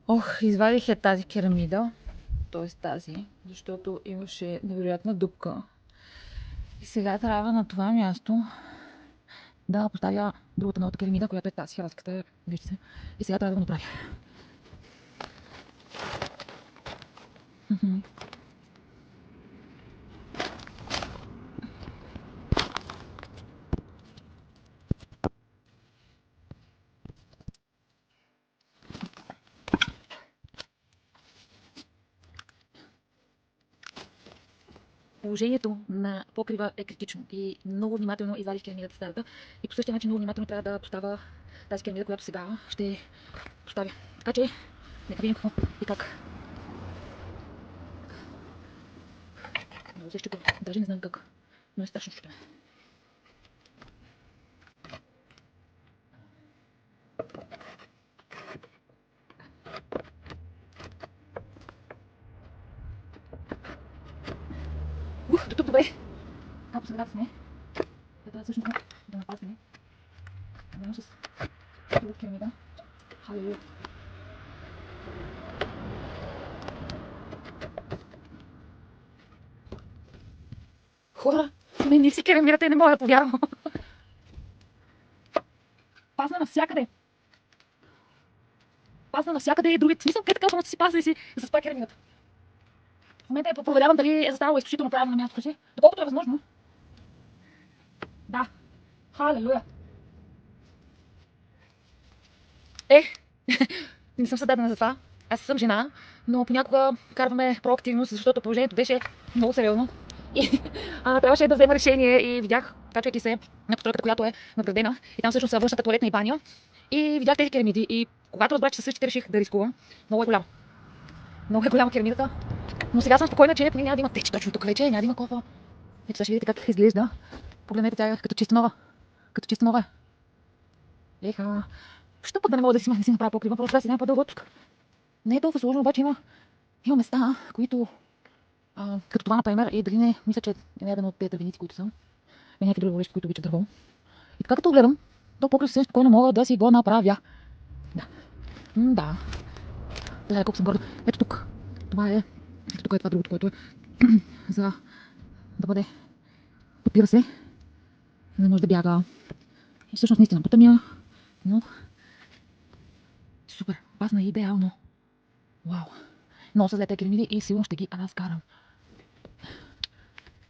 Ох, извадих я тази керамида, т.е. тази, защото имаше невероятна дупка. И сега трябва на това място да поставя другата новата керамида, която е тази хераската, вижте се. И сега трябва да го направя. Положението на покрива е критично и много внимателно извадих керамидата старата и по същия начин много внимателно трябва да поставя тази керамида, която сега ще поставя. Така че, нека видим какво и как. Много се щупа, даже не знам как, но е страшно щупа. До тук добре. Капо средата сме. Трябва всъщност да напасне. Заедно с това керамида. Халелуя. Хора, не си керамидата и не мога да повярвам. Пазна навсякъде. Пазна навсякъде и другите. Смисъл, къде така просто си пазна и си заспа керамидата. В момента я проверявам дали е застанала изключително правилно на мястото си, доколкото е възможно. Да. Халелуя. Не съм създадена за това. Аз съм жена, но понякога карваме проактивност, защото положението беше много сериозно. И трябваше да взема решение и видях, качвайки се на постройката, която е надградена. И там всъщност са външната тоалетна и баня. И видях тези керамиди. И когато разбрах, че са същите, реших да рискувам. Много е голямо. Много е голяма керамидата. Но сега съм спокойна, че поне няма да има теч точно тук вече, няма да има кова. Ето сега ще видите как изглежда. Погледнете, тя е като чиста нова. Като чиста нова. Еха. Що пък да не мога да си направя покрива, просто да си дам по-дълго тук. Не е толкова сложно, обаче има места, които, като това, например, и дали не, мисля, че е един от тези дървеници, които са, и някакви други орещи, които обичат дърво. И така като гледам, то покрив съвсем спокойно мога да си го направя. Да. Да. Гледай колко съм горда. Ето тук. Това е, ето тук е това другото, което е за да бъде, подпира се, за да може да бяга. И всъщност наистина потъмя, но супер, пасна идеално. Вау. Много са злете керамиди и сигурно ще ги разкарам.